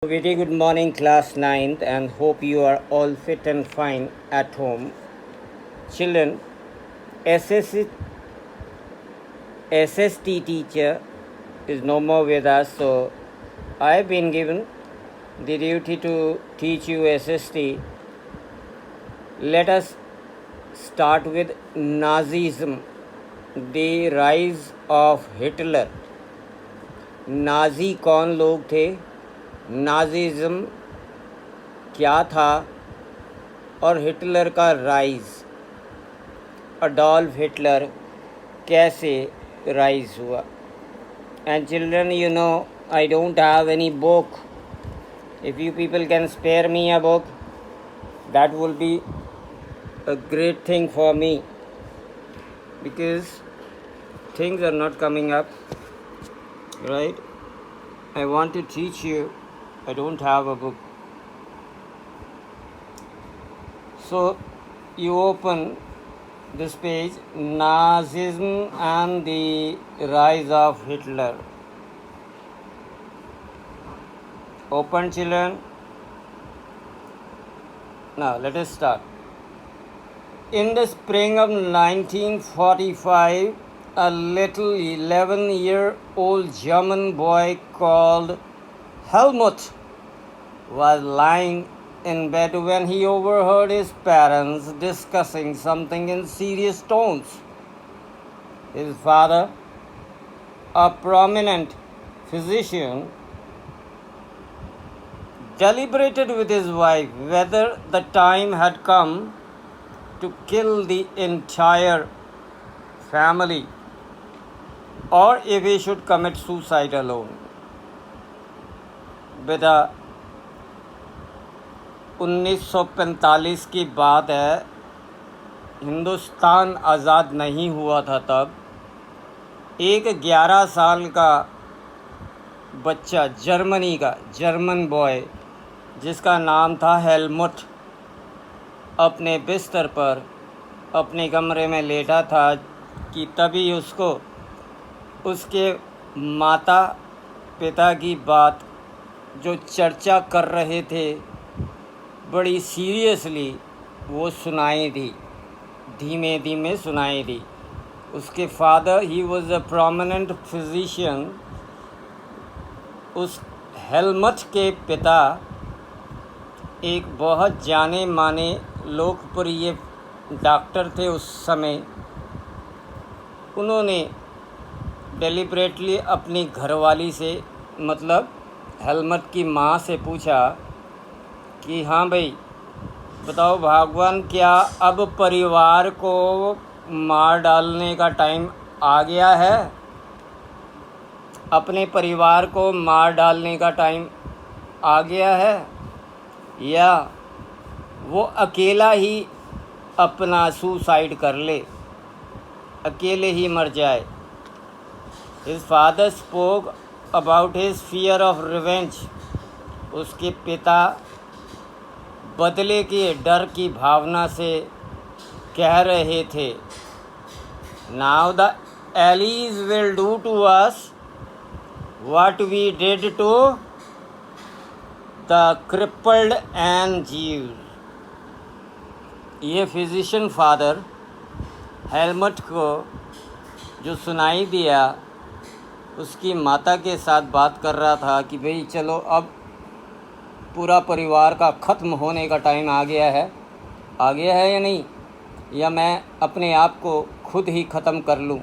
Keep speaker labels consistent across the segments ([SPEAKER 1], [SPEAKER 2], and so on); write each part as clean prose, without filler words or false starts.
[SPEAKER 1] Very good morning, class ninth, and hope you are all fit and fine at home. Children, SST teacher is no more with us, so I've been given the duty to teach you SST. Let us start with Nazism, the rise of Hitler. Nazi कौन लोग थे, Nazism क्या था और Hitler का rise, Adolf Hitler कैसे rise हुआ. And children, you know I don't have any book. If you people can spare me a book, that will be a great thing for me, because things are not coming up, right? I want to teach you. I don't have a book. So you open this page, Nazism and the rise of Hitler. Open, children. Now let us start. In the spring of 1945, a little 11-year-old German boy called Helmut was lying in bed when he overheard his parents discussing something in serious tones. His father, a prominent physician, deliberated with his wife whether the time had come to kill the entire family or if he should commit suicide alone. बेटा, 1945 की बात है. हिंदुस्तान आज़ाद नहीं हुआ था तब. एक 11 साल का बच्चा, जर्मनी का जर्मन बॉय, जिसका नाम था हेलमुट, अपने बिस्तर पर अपने कमरे में लेटा था कि तभी उसको उसके माता पिता की बात जो चर्चा कर रहे थे बड़ी सीरियसली वो सुनाई दी, धीमे धीमे सुनाई दी. उसके father, he was a prominent physician. उस हेलमट के पिता एक बहुत जाने माने लोकप्रिय डॉक्टर थे उस समय. उन्होंने डेलिब्रेटली अपनी घरवाली से, मतलब हेलमट की माँ से पूछा कि हाँ भाई बताओ भगवान, क्या अब परिवार को मार डालने का टाइम आ गया है? अपने परिवार को मार डालने का टाइम आ गया है, या वो अकेला ही अपना सुसाइड कर ले, अकेले ही मर जाए. His father spoke about his fear of revenge. उसके पिता बदले के डर की भावना से कह रहे थे, Now the Allies will do to us what we did to the crippled and Jews. ये फिजिशियन फादर हेलमट को जो सुनाई दिया, उसकी माता के साथ बात कर रहा था कि भाई चलो अब पूरा परिवार का ख़त्म होने का टाइम आ गया है या नहीं, या मैं अपने आप को खुद ही ख़त्म कर लूँ,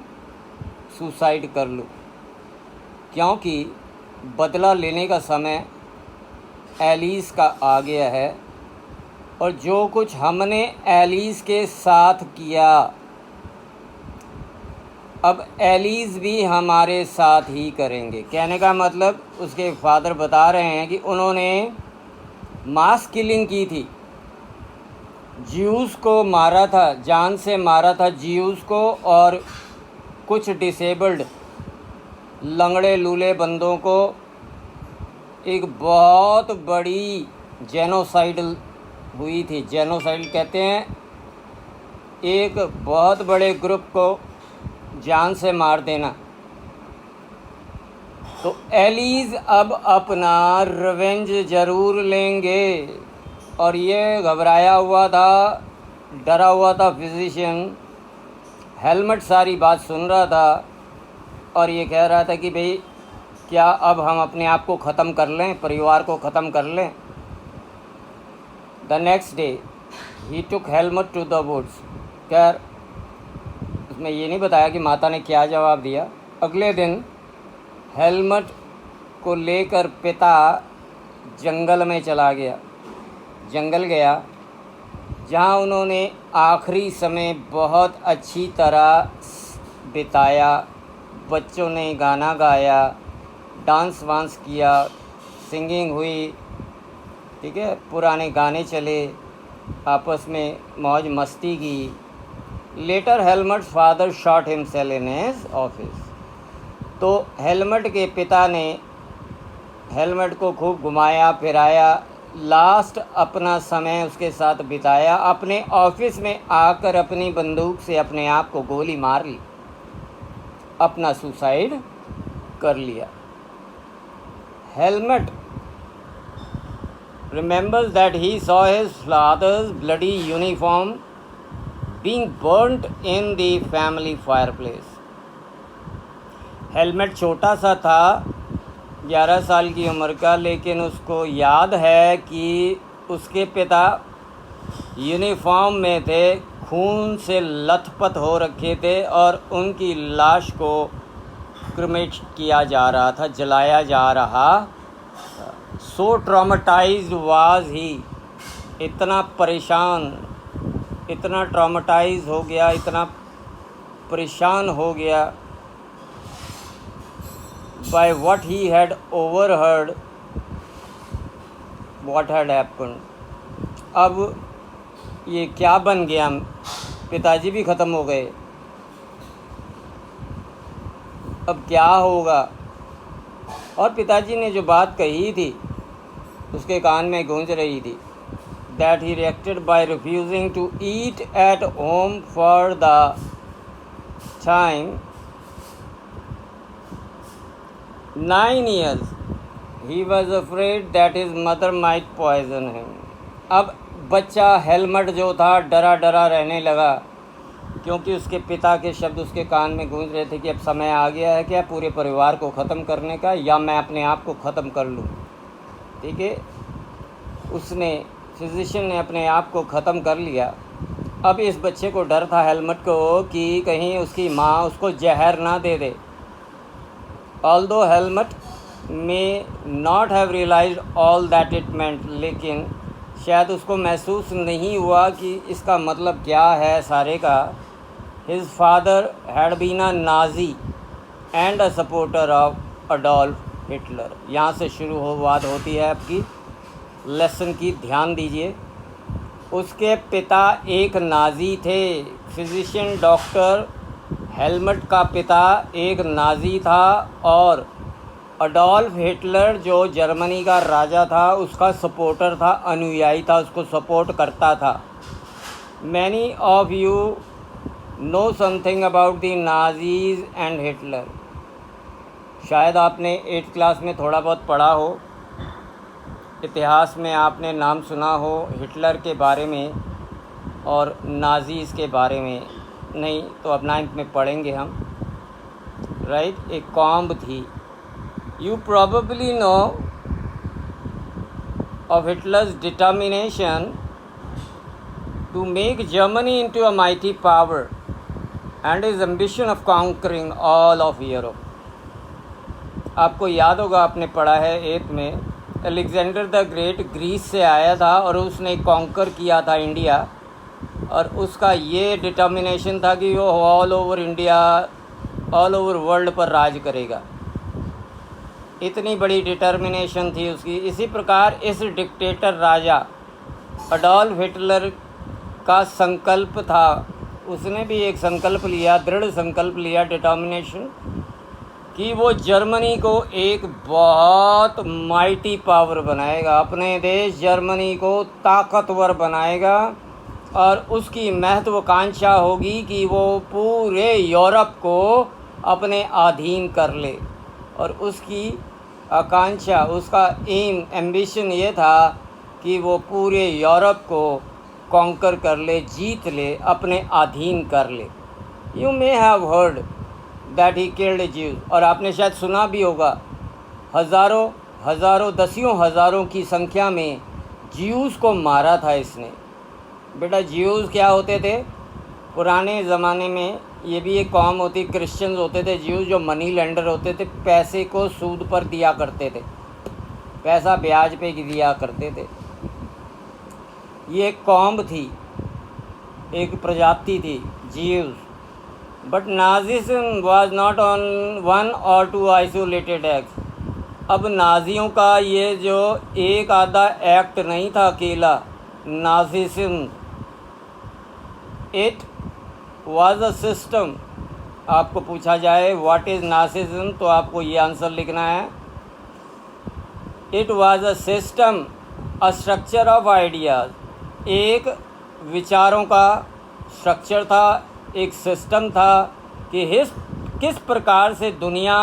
[SPEAKER 1] सुसाइड कर लूँ, क्योंकि बदला लेने का समय एलीज़ का आ गया है. और जो कुछ हमने एलीज़ के साथ किया, अब एलीज़ भी हमारे साथ ही करेंगे. कहने का मतलब उसके फादर बता रहे हैं कि उन्होंने मास किलिंग की थी, ज्यूज़ को मारा था, जान से मारा था ज्यूज़ को, और कुछ डिसेबल्ड लंगड़े लूले बंदों को. एक बहुत बड़ी जेनोसाइड हुई थी. जेनोसाइड कहते हैं एक बहुत बड़े ग्रुप को जान से मार देना. तो एलीज अब अपना रिवेंज ज़रूर लेंगे। और ये घबराया हुआ था, डरा हुआ था फिजिशियन। हेलमेट सारी बात सुन रहा था और ये कह रहा था कि भाई क्या अब हम अपने आप को ख़त्म कर लें, परिवार को ख़त्म कर लें। द नेक्स्ट डे ही took Helmut to the woods. खैर उसमें ये नहीं बताया कि माता ने क्या जवाब दिया। अगले दिन हेलमेट को लेकर पिता जंगल में चला गया, जंगल गया, जहाँ उन्होंने आखिरी समय बहुत अच्छी तरह बिताया। बच्चों ने गाना गाया, डांस वांस किया, सिंगिंग हुई, ठीक है, पुराने गाने चले, आपस में मौज मस्ती की। Later Helmut's father shot himself in his office. तो हेलमेट के पिता ने हेलमेट को खूब घुमाया फिराया, लास्ट अपना समय उसके साथ बिताया, अपने ऑफिस में आकर अपनी बंदूक से अपने आप को गोली मार ली, अपना सुसाइड कर लिया। Helmet remembers that he saw his father's bloody uniform being burnt in the family fireplace. Helmet छोटा सा था, 11 साल की उम्र का, लेकिन उसको याद है कि उसके पिता यूनिफॉर्म में थे, खून से लथपथ हो रखे थे और उनकी लाश को क्रिमेट किया जा रहा था, जलाया जा रहा। सो ट्रॉमेटाइज्ड वाज ही, इतना परेशान, इतना ट्रॉमेटाइज हो गया, इतना परेशान हो गया by what he had overheard what had happened. अब ये क्या बन गया, पिताजी भी ख़त्म हो गए, अब क्या होगा। और पिताजी ने जो बात कही थी उसके कान में गूंज रही थी, that he reacted by refusing to eat at home for the time 9 years. He was afraid that his mother might poison him. अब बच्चा हेलमेट जो था डरा डरा रहने लगा, क्योंकि उसके पिता के शब्द उसके कान में गूंज रहे थे कि अब समय आ गया है क्या पूरे परिवार को ख़त्म करने का, या मैं अपने आप को ख़त्म कर लूँ। ठीक है, उसने, फिजिशियन ने अपने आप को ख़त्म कर लिया। अब इस बच्चे को डर था हेलमेट को कि कहीं उसकी माँ उसको जहर ना दे दे। Although Helmut may not have realised all that it meant, लेकिन शायद उसको महसूस नहीं हुआ कि इसका मतलब क्या है सारे का। His father had been a Nazi and a supporter of Adolf Hitler. यहाँ से शुरू हो बात होती है आपकी लेसन की, ध्यान दीजिए। उसके पिता एक नाज़ी थे, फिजिशियन डॉक्टर हेलमेट का पिता एक नाज़ी था और अडोल्फ हिटलर जो जर्मनी का राजा था उसका सपोर्टर था, अनुयायी था, उसको सपोर्ट करता था। Many of you know something about the Nazis and Hitler. शायद आपने 8th क्लास में थोड़ा बहुत पढ़ा हो, इतिहास में आपने नाम सुना हो हिटलर के बारे में और नाजीज़ के बारे में। नहीं तो अब 9th में पढ़ेंगे हम, राइट। एक कॉम्ब थी, you probably know of Hitler's determination to make Germany into a mighty power and his ambition of conquering all of Europe. आपको याद होगा, आपने पढ़ा है 8th में, अलेक्जेंडर द ग्रेट ग्रीस से आया था और उसने कॉन्कर किया था इंडिया, और उसका ये डिटर्मिनेशन था कि वो all over India, all over world पर राज करेगा। इतनी बड़ी डिटर्मिनेशन थी उसकी। इसी प्रकार इस डिक्टेटर राजा अडोल्फ हिटलर का संकल्प था, उसने भी एक संकल्प लिया, दृढ़ संकल्प लिया, डिटर्मिनेशन, कि वो जर्मनी को एक बहुत माइटी पावर बनाएगा, अपने देश जर्मनी को ताकतवर बनाएगा और उसकी महत्वाकांक्षा होगी कि वो पूरे यूरोप को अपने अधीन कर ले। और उसकी आकांक्षा, उसका एम, एम्बिशन ये था कि वो पूरे यूरोप को कॉन्कर कर ले, जीत ले, अपने अधीन कर ले। You may have heard that he killed Jews, और आपने शायद सुना भी होगा हज़ारों हज़ारों दसियों हज़ारों की संख्या में ज्यूज़ को मारा था इसने। बेटा ज्यूज़ क्या होते थे पुराने ज़माने में? ये भी एक कौम होती, क्रिश्चियंस होते थे ज्यूज़, जो मनी लेंडर होते थे, पैसे को सूद पर दिया करते थे, पैसा ब्याज पे दिया करते थे। ये एक कौम थी, एक प्रजाति थी Jews. But Nazism was not on one और टू आइसोलेटेड एक्ट्स। अब नाज़ियों का ये जो एक आधा एक्ट नहीं था अकेला, नाज़िज़्म, इट वाज अ सिस्टम। आपको पूछा जाए व्हाट इज़ नाज़िज़्म, तो आपको ये आंसर लिखना है, it was a system, a structure of ideas. एक विचारों का स्ट्रक्चर था, एक सिस्टम था कि किस प्रकार से दुनिया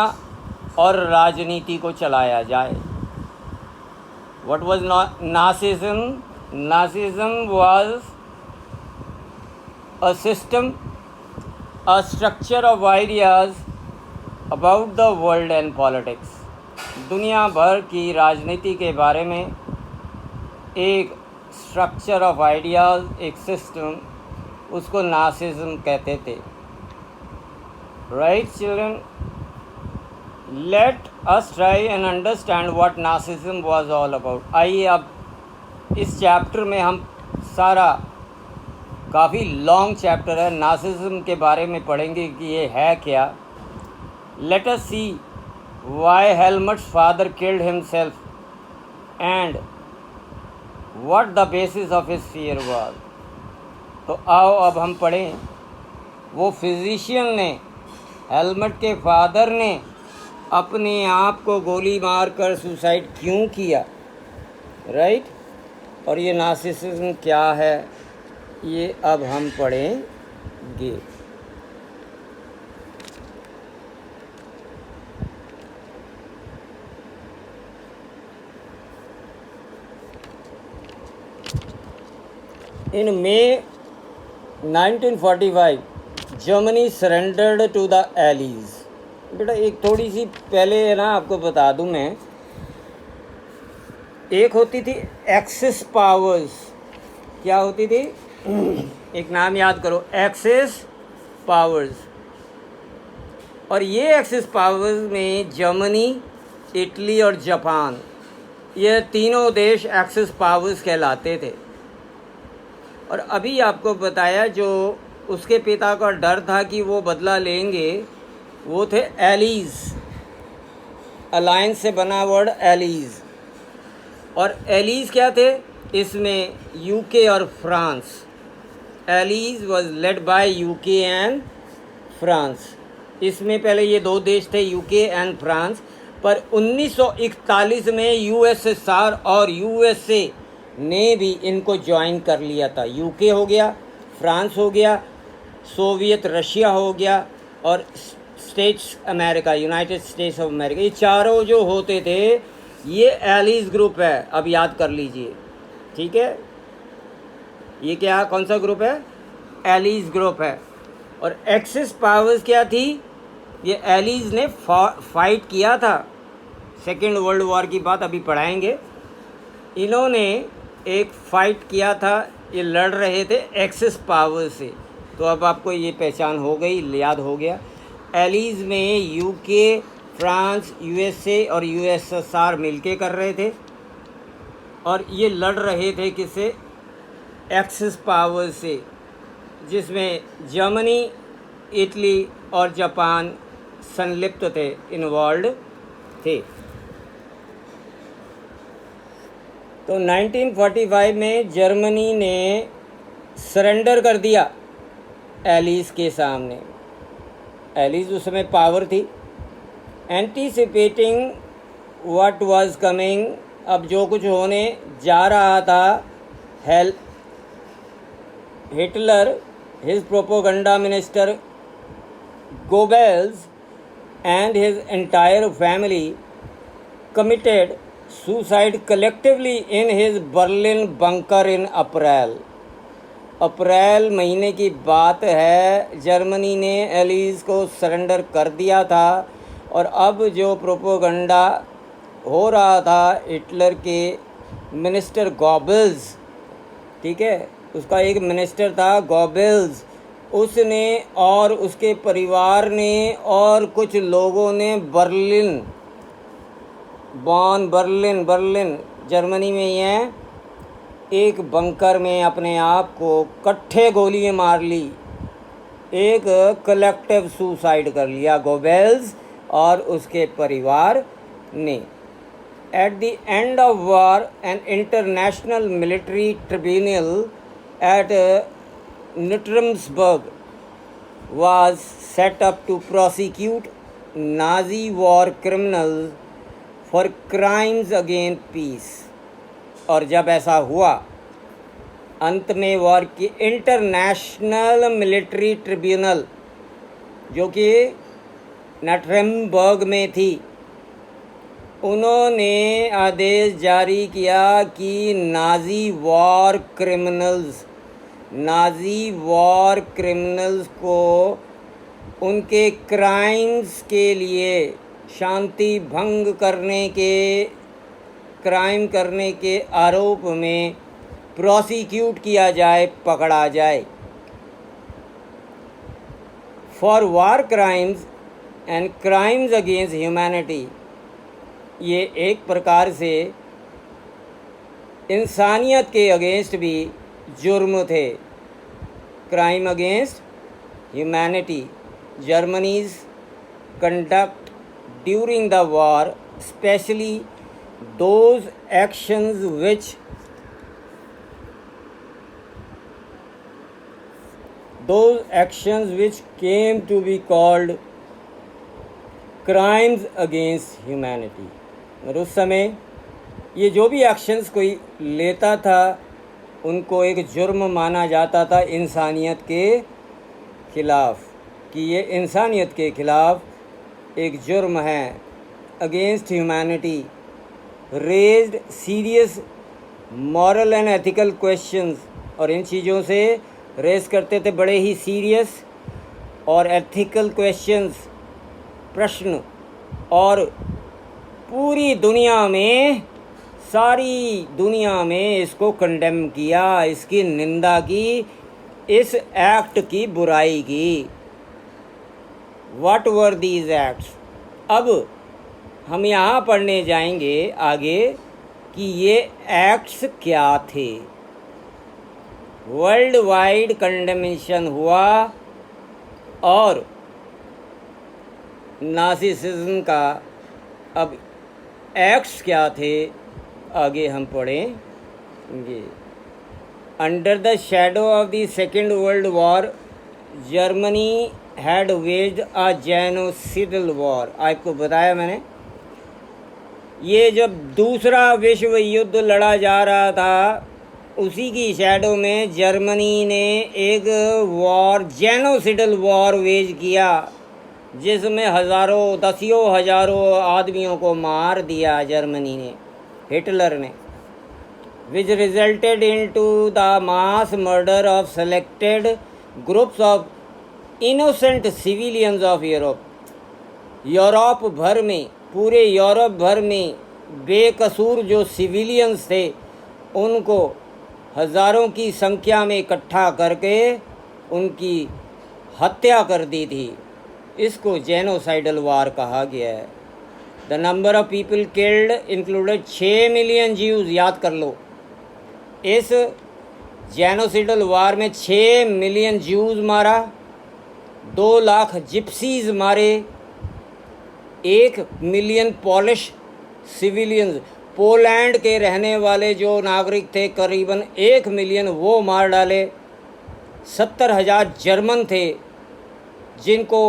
[SPEAKER 1] और राजनीति को चलाया जाए। What was Nazism? Nazism was a system, a structure of ideas about the world and politics. दुनिया भर की राजनीति के बारे में एक स्ट्रक्चर ऑफ आइडियाज़, एक सिस्टम, उसको नाज़िज़्म कहते थे। Right children, let us try and understand what Nazism was all about. आइए अब इस चैप्टर में हम सारा, काफ़ी लॉन्ग चैप्टर है, नाज़िज़्म के बारे में पढ़ेंगे कि ये है क्या। Let us see why Helmut's father killed himself and what the basis of his fear was. तो आओ अब हम पढ़ें, वो फिजिशियन ने, हेलमट के फादर ने अपने आप को गोली मारकर सुसाइड क्यों किया, राइट? और ये नार्सिसिज्म क्या है, ये अब हम पढ़ेंगे। In May 1945, Germany surrendered to the Allies। बेटा एक थोड़ी सी पहले है ना, आपको बता दूं मैं, एक होती थी एक्सिस पावर्स। क्या होती थी? एक नाम याद करो, एक्सिस पावर्स। और ये एक्सिस पावर्स में जर्मनी, इटली और जापान, ये तीनों देश एक्सिस पावर्स कहलाते थे। और अभी आपको बताया जो उसके पिता का डर था कि वो बदला लेंगे, वो थे एलीज़, अलायंस से बना वर्ड एलीज़। और एलीज़ क्या थे? इसमें यूके और France. Allies was led by UK and France. इसमें पहले ये दो देश थे, यूके एंड फ्रांस, पर 1941 में यूएसएसआर और यूएसए ने भी इनको ज्वाइन कर लिया था। यूके हो गया, फ्रांस हो गया, सोवियत रशिया हो गया और states America, United states of America. ये चारों जो होते थे ये एलीज़ ग्रुप है, अब याद कर लीजिए, ठीक है? ये क्या, कौन सा ग्रुप है? एलीज़ ग्रुप है। और एक्सिस पावर्स क्या थी? ये एलीज़ ने फाइट किया था, सेकेंड वर्ल्ड वॉर की बात अभी पढ़ाएंगे। इन्होंने एक फ़ाइट किया था, ये लड़ रहे थे एक्सिस पावर से। तो अब आपको ये पहचान हो गई, याद हो गया। एलीज़ में यूके, फ्रांस, यूएसए और यूएसएसआर मिलके कर रहे थे, और ये लड़ रहे थे किससे? एक्सिस पावर से, जिसमें जर्मनी, इटली और जापान संलिप्त थे, इन्वॉल्व थे। तो 1945 में जर्मनी ने सरेंडर कर दिया एलीज़ के सामने। एलीज़ उस समय पावर थी। एंटीसिपेटिंग व्हाट वाज कमिंग, अब जो कुछ होने जा रहा था, Hitler, his propaganda minister Goebbels and his entire family committed suicide collectively in his Berlin bunker in अप्रैल महीने की बात है। जर्मनी ने एलीज को सरेंडर कर दिया था और अब जो प्रोपोगंडा हो रहा था हिटलर के मिनिस्टर गॉबल्स, ठीक है, उसका एक मिनिस्टर था गॉबल्स, उसने और उसके परिवार ने और कुछ लोगों ने बर्लिन जर्मनी में ही है, एक बंकर में अपने आप को कट्ठे गोलियां मार ली, एक कलेक्टिव सुसाइड कर लिया गोबेल्स और उसके परिवार ने। At the end of war an international military tribunal at Nuremberg was set up to prosecute Nazi war criminals for crimes against peace। और जब ऐसा हुआ, अंत में वॉर की इंटरनेशनल मिलिट्री ट्रिब्यूनल जो कि नट्रेमबर्ग में थी, उन्होंने आदेश जारी किया कि नाज़ी वॉर क्रिमिनल्स को उनके क्राइम्स के लिए शांति भंग क्राइम करने के आरोप में प्रोसिक्यूट किया जाए, पकड़ा जाए। For war crimes and crimes against humanity, ये एक प्रकार से इंसानियत के अगेंस्ट भी जुर्म थे। Crime against humanity Germany's conduct during the war, specially those actions which came to be called crimes against humanity। और उस समय ये जो भी एक्शंस कोई लेता था उनको एक जुर्म माना जाता था इंसानियत के ख़िलाफ़, कि ये इंसानियत के ख़िलाफ़ एक जुर्म है। Against humanity raised serious moral and ethical questions, और इन चीज़ों से रेज करते थे बड़े ही सीरियस और एथिकल क्वेश्चंस, प्रश्न, और पूरी दुनिया में, सारी दुनिया में इसको कंडेम किया, इसकी निंदा की, इस एक्ट की बुराई की। What were these acts? अब हम यहाँ पढ़ने जाएंगे आगे कि ये एक्ट्स क्या थे। वर्ल्ड वाइड कंडेमेशन हुआ और नाज़िज़्म का अब एक्ट्स क्या थे आगे हम पढ़ेंगे। Under the shadow of the second world war Germany had waged a genocidal war. आपको बताया मैंने, ये जब दूसरा विश्व युद्ध लड़ा जा रहा था उसी की शैडो में जर्मनी ने एक वॉर, जेनोसिडल वॉर वेज किया, जिसमें दसियों हज़ारों आदमियों को मार दिया जर्मनी ने, हिटलर ने, विच resulted into the mass murder of selected groups of innocent civilians of Europe भर में, पूरे यूरोप भर में बेकसूर जो सिविलियंस थे उनको हज़ारों की संख्या में इकट्ठा करके उनकी हत्या कर दी थी। इसको जेनोसाइडल वार कहा गया है। The number of people killed included 6 million Jews. याद कर लो, इस जेनोसाइडल वार में 6 मिलियन ज्यूज़ मारा, 2 लाख जिप्सीज मारे, 1 मिलियन पोलिश सिविलियंस, पोलैंड के रहने वाले जो नागरिक थे करीबन 1 मिलियन, वो मार डाले। 70,000 जर्मन थे जिनको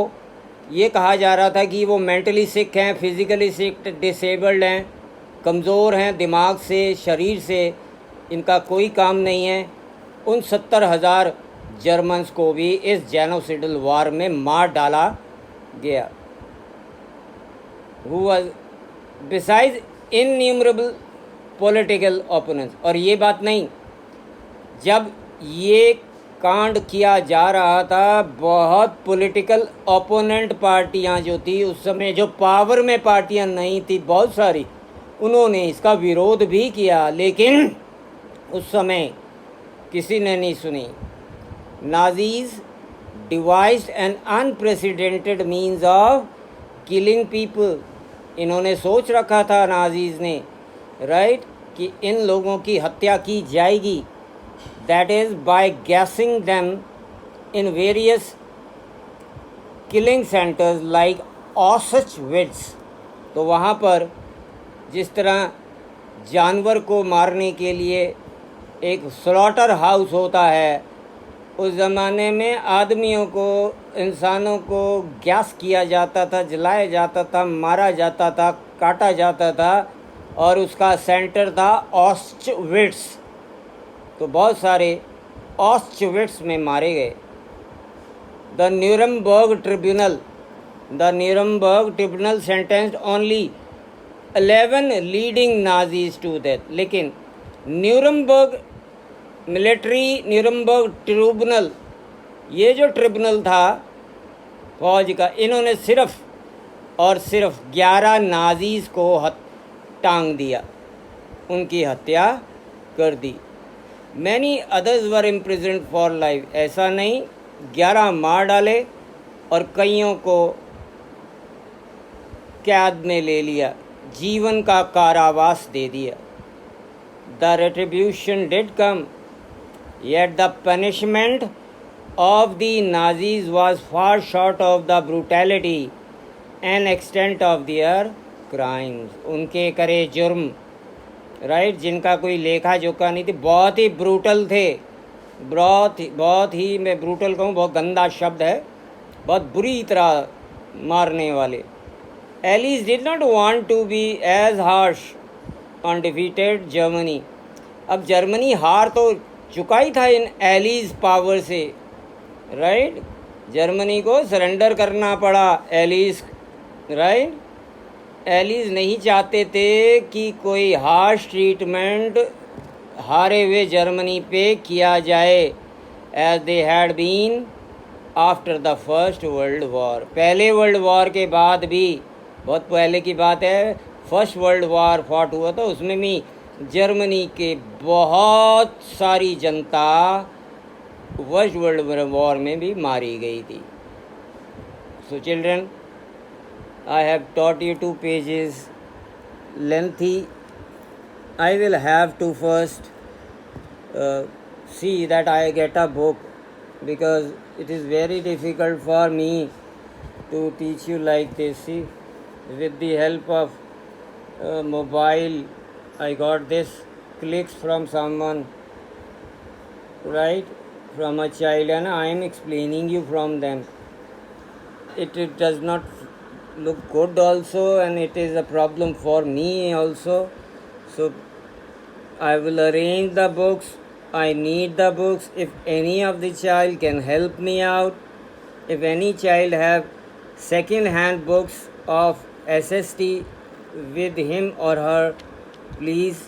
[SPEAKER 1] ये कहा जा रहा था कि वो मेंटली सिक हैं, फिज़िकली सिक, डिसेबल्ड हैं, कमज़ोर हैं दिमाग से, शरीर से, इनका कोई काम नहीं है। उन 70,000 जर्मन्स को भी इस जेनोसिडल वार में मार डाला गया। who was besides innumerable political opponents। और ये बात नहीं, जब ये कांड किया जा रहा था, बहुत पॉलिटिकल ओपोनेंट पार्टियां जो थी उस समय, जो पावर में पार्टियां नहीं थी बहुत सारी, उन्होंने इसका विरोध भी किया, लेकिन उस समय किसी ने नहीं सुनी। Nazis devised an unprecedented means of killing people. इन्होंने सोच रखा था नाजीज ने, राइट, कि इन लोगों की हत्या की जाएगी। That is by gassing them in various killing centres like Auschwitz. तो वहाँ पर जिस तरह जानवर को मारने के लिए एक स्लॉटर हाउस होता है, उस ज़माने में आदमियों को, इंसानों को गैस किया जाता था, जलाया जाता था, मारा जाता था, काटा जाता था, और उसका सेंटर था ऑस्चविट्स। तो बहुत सारे ऑस्चविट्स में मारे गए। The Nuremberg tribunal sentenced only 11 leading Nazis to death. लेकिन न्यूरमबर्ग ट्रिब्यूनल, ये जो ट्रिब्यूनल था फौज का, इन्होंने सिर्फ और सिर्फ 11 नाजीज को टांग दिया, उनकी हत्या कर दी। Many others were imprisoned for life. ऐसा नहीं, 11 मार डाले और कईयों को कैद में ले लिया, जीवन का कारावास दे दिया। The रेट्रिब्यूशन did come, yet the punishment of the Nazis was far short of the brutality and extent of their crimes। उनके करे जुर्म, राइट, जिनका कोई लेखा जोखा नहीं थी, बहुत ही ब्रूटल थे, बहुत ही मैं ब्रूटल कहूँ, बहुत गंदा शब्द है, बहुत बुरी तरह मारने वाले। Allies did not want to be as harsh on defeated Germany. अब जर्मनी हार तो चुका ही था इन एलीज पावर से, राइट, जर्मनी को सरेंडर करना पड़ा एलीज, राइट। एलीज नहीं चाहते थे कि कोई हार्श ट्रीटमेंट हारे हुए जर्मनी पे किया जाए, as they had been after the First World War. पहले वर्ल्ड वॉर के बाद भी, बहुत पहले की बात है, फर्स्ट वर्ल्ड वॉर फॉट हुआ था, उसमें भी जर्मनी के बहुत सारी जनता फर्स्ट वर्ल्ड वॉर में भी मारी गई थी। So children, I have taught you 2 pages lengthy. I will have to first see that I get a book, because it is very difficult for me to teach you like this. See, with the help of mobile, I got this clicks from someone, right, from a child, and I am explaining you from them. It does not look good also, and it is a problem for me also. So I will arrange the books. I need the books. If any of the child can help me out, if any child have second hand books of SST with him or her, please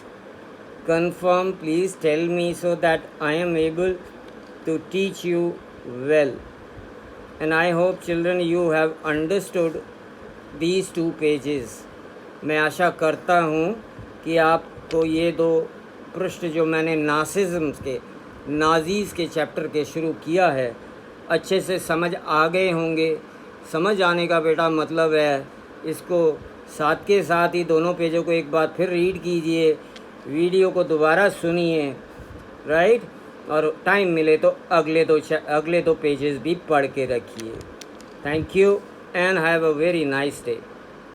[SPEAKER 1] confirm, please tell me, so that I am able to teach you well. And I hope children you have understood these 2 pages। मैं आशा करता हूँ कि आपको ये 2 पृष्ठ जो मैंने Nazis के चैप्टर के शुरू किया है, अच्छे से समझ आ गए होंगे। समझ आने का बेटा मतलब है, इसको साथ के साथ ही दोनों पेजों को एक बार फिर रीड कीजिए, वीडियो को दोबारा सुनिए, राइट, और टाइम मिले तो अगले दो पेजेस भी पढ़ के रखिए। Thank you and have a very nice day।